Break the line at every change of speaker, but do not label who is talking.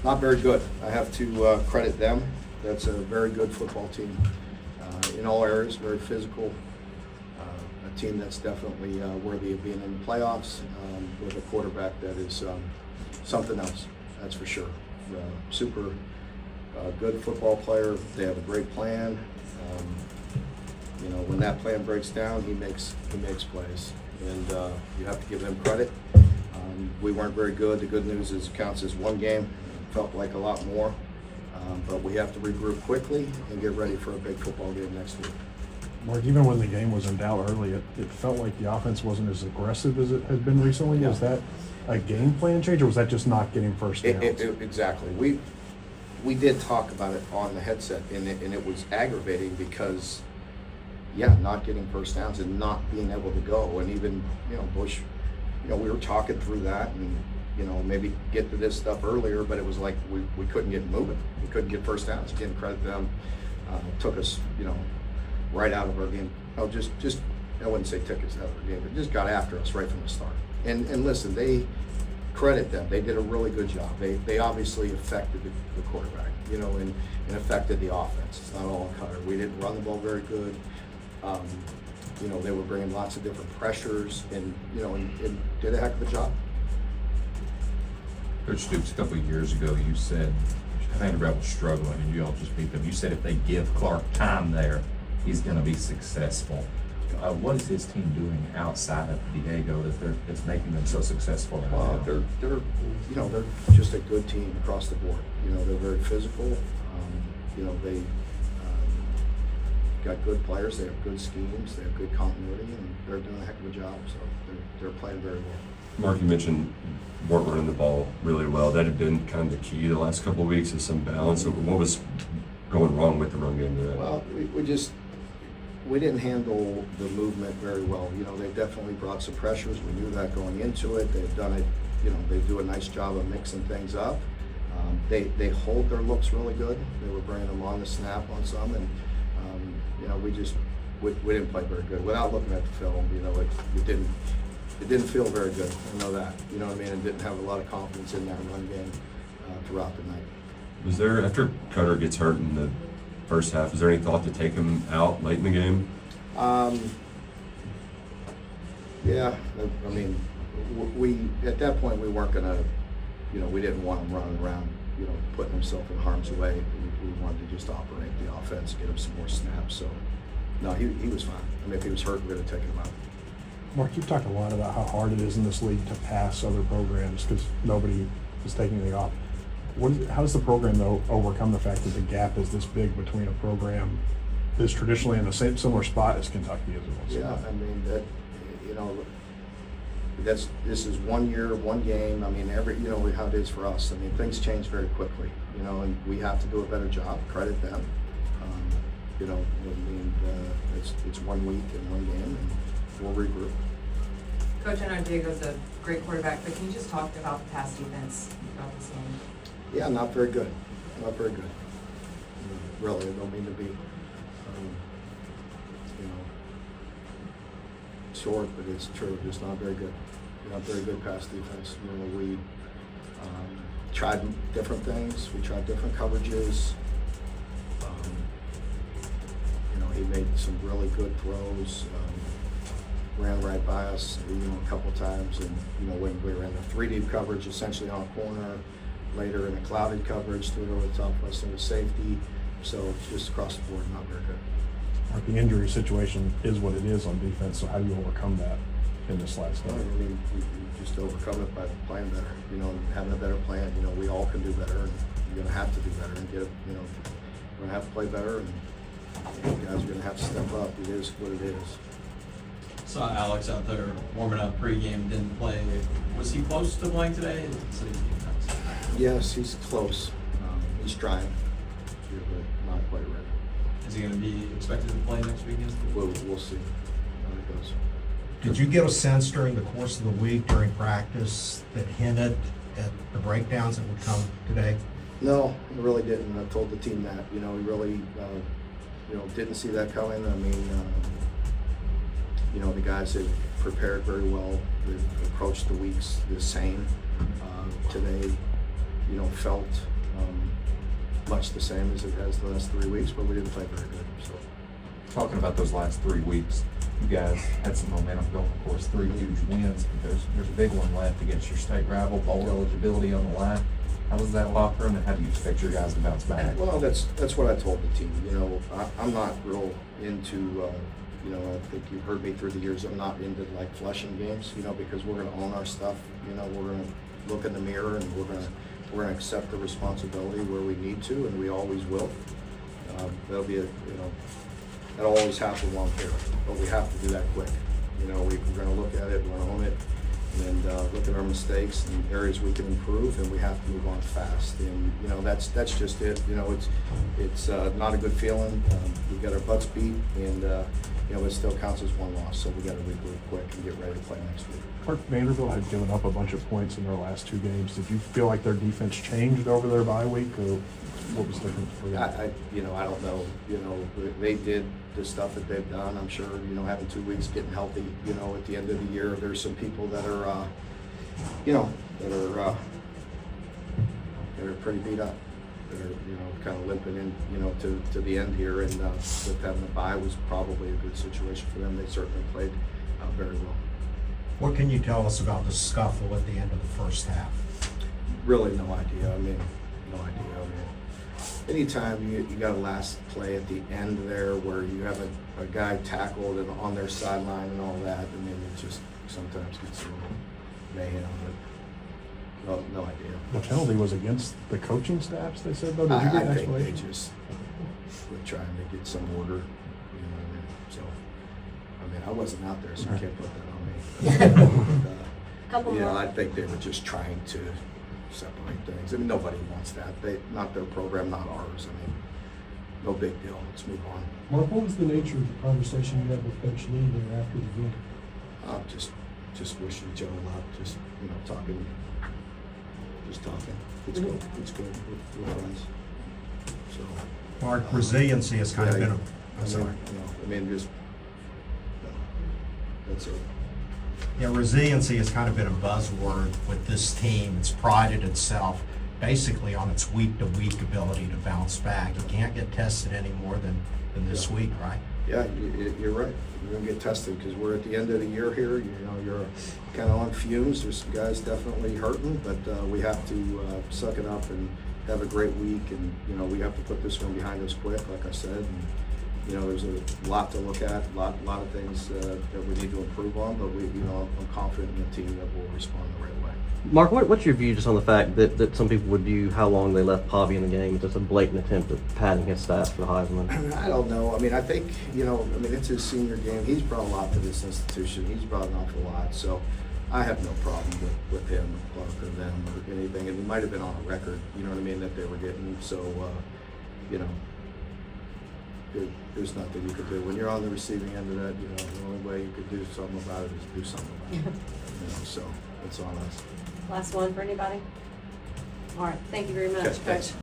Not very good. I have to credit them. That's a very good football team in all areas, very physical. A team that's definitely worthy of being in the playoffs with a quarterback that is something else, that's for sure. Super good football player. They have a great plan. You know, when that plan breaks down, he makes plays, and you have to give them credit. We weren't very good. The good news is it counts as one game. It felt like a lot more, but we have to regroup quickly and get ready for a big football game next week.
Mark, even when the game was in doubt early, it felt like the offense wasn't as aggressive as it had been recently.
Yeah.
Was that a game plan change, or was that just not getting first downs?
Exactly. We did talk about it on the headset, and it was aggravating because, yeah, not getting first downs and not being able to go, and even, you know, Bush, you know, we were talking through that, and, you know, maybe get to this stuff earlier, but it was like we couldn't get moving. We couldn't get first downs. Again, credit them. Took us, you know, right out of our game. Oh, just I wouldn't say took us out of our game, but just got after us right from the start. And listen, they credit them. They did a really good job. They obviously affected the quarterback, you know, and affected the offense. It's not all on Cutter. We didn't run the ball very good. You know, they were bringing lots of different pressures, and you know, and did a heck of a job.
Coach Stoops, a couple of years ago, you said Vanderbilt was struggling, and you all just beat them. You said if they give Clark time there, he's going to be successful. What is his team doing outside of Diego that's making them so successful right now?
They're you know, they're just a good team across the board. You know, they're very physical. You know, they got good players. They have good schemes. They have good continuity, and they're doing a heck of a job. So they're playing very well.
Mark, you mentioned weren't running the ball really well. That had been kind of the key the last couple of weeks, is some balance. So what was going wrong with the run game today?
Well, we didn't handle the movement very well. You know, they definitely brought some pressures. We knew that going into it. They've done it, you know, they do a nice job of mixing things up. They hold their looks really good. They were bringing them on the snap on some, and you know, we didn't play very good. Without looking at the film, you know, it didn't feel very good. I know that. You know what I mean? And didn't have a lot of confidence in that run game throughout the night.
Was there, after Cutter gets hurt in the first half, is there any thought to take him out late in the game?
Yeah, I mean, we at that point we weren't gonna, you know, we didn't want him running around, you know, putting himself in harm's way. We wanted to just operate the offense, get him some more snaps. So, no, he was fine. I mean, if he was hurt, we would have taken him out.
Mark, you've talked a lot about how hard it is in this league to pass other programs because nobody is taking anything off. How does the program, though, overcome the fact that the gap is this big between a program that's traditionally in the same similar spot as Kentucky is?
Yeah, I mean, that, you know, this is 1 year, one game. I mean, you know how it is for us. I mean, things change very quickly, you know, and we have to do a better job. Credit them. You know, I mean, it's 1 week and one game, and we'll regroup.
Coach, I know Diego's a great quarterback, but can you just talk about the pass defense throughout this game?
Yeah, not very good. Not very good. Really, I don't mean to be, you know, short, but it's true. Just not very good. Not very good pass defense. You know, we tried different things. We tried different coverages. You know, he made some really good throws. Ran right by us, you know, a couple times, and you know, when we were in the 3-deep coverage, essentially on a corner. Later in a clouded coverage, threw it over the top of us into safety. So just across the board, not very good.
Mark, the injury situation is what it is on defense, so how do you overcome that in this last
Well, I
game?
mean, we just overcome it by playing better, you know, having a better plan. You know, we all can do better, and you're going to have to do better and get, you know, we're going to have to play better, and you know, guys are going to have to step up. It is what it is.
Saw Alex out there warming up pregame, didn't play. Was he close to playing today?
Yes, he's close. He's trying, but not quite ready.
Is he going to be expected to play next weekend?
We'll see how it goes.
Did you get a sense during the course of the week, during practice, that hinted at the breakdowns that would come today?
No, I really didn't. I told the team that. You know, we really, you know, didn't see that coming. I mean, you know, the guys have prepared very well. They've approached the weeks the same. Today, you know, felt much the same as it has the last 3 weeks, but we didn't play very good, so.
Talking about those last 3 weeks, you guys had some momentum going, of course, 3 huge wins, but there's a big one left against your state rival, bowl eligibility on the line. How was that locker room, and how do you expect your guys to bounce back?
Well, that's what I told the team. You know, I'm not real into, you know, I think you've heard me through the years, I'm not into like flushing games, you know, because we're gonna own our stuff. You know, we're gonna look in the mirror and we're gonna accept the responsibility where we need to, and we always will. There'll be a, you know, that'll always happen long here, but we have to do that quick. You know, we're gonna look at it, we're gonna own it, and look at our mistakes and areas we can improve, and we have to move on fast. And you know, that's just it. You know, it's not a good feeling. We got our butts beat, and you know, it still counts as one loss. So we got to regroup quick and get ready to play next week.
Clark, Vanderbilt had given up a bunch of points in their last 2 games. Did you feel like their defense changed over their bye week, or what was different for you?
You know, I don't know. You know, they did the stuff that they've done. I'm sure, you know, having 2 weeks, getting healthy, you know, at the end of the year, there's some people that are, you know, that are pretty beat up. That are, you know, kind of limping in, you know, to the end here. And with having a bye was probably a good situation for them. They certainly played very well.
What can you tell us about the scuffle at the end of the first half?
Really no idea. I mean, no idea. I mean, anytime you got a last play at the end there where you have a guy tackled and on their sideline and all that, I mean, it just sometimes gets a little mayhem, but no idea.
The penalty was against the coaching staffs, they said, though? Did you get
I
an
think they
explanation?
just were trying to get some order, you know what I mean? So, I mean, I wasn't out there, so you can't put that on me.
Couple
You know,
more.
I think they were just trying to separate things. I mean, nobody wants that. Not their program, not ours. I mean, no big deal. Let's move on.
Mark, what was the nature of the conversation you had with Coach Lee there after the game?
Just wishing each other luck. Just, you know, talking. Just talking. It's good. It's good. We're friends. So.
Mark, resiliency has kind of been a,
I
I'm sorry.
mean, just that's it.
Yeah, resiliency has kind of been a buzzword with this team. It's prided itself basically on its week-to-week ability to bounce back. You can't get tested any more than this week, right?
Yeah, you're right. You're gonna get tested because we're at the end of the year here. You know, you're kind of on fumes. There's some guys definitely hurting, but we have to suck it up and have a great week. And you know, we have to put this one behind us quick, like I said. And you know, there's a lot to look at, a lot of things that we need to improve on. But we, you know, I'm confident in the team that will respond the right way.
Mark, what's your view just on the fact that some people would view how long they left Pavi in the game as just a blatant attempt at padding his stats for the Heisman?
I don't know. I mean, I think, you know, I mean, it's his senior game. He's brought a lot to this institution. He's brought an awful lot. So I have no problem with him, Clark, or them, or anything. And it might have been on a record, you know what I mean, that they were getting. So, you know, there's nothing you could do. When you're on the receiving end of that, you know, the only way you could do something about it is do something about it. You know, so it's on us.
Last one for anybody? All right, thank you very much,
Okay, thanks.
Coach.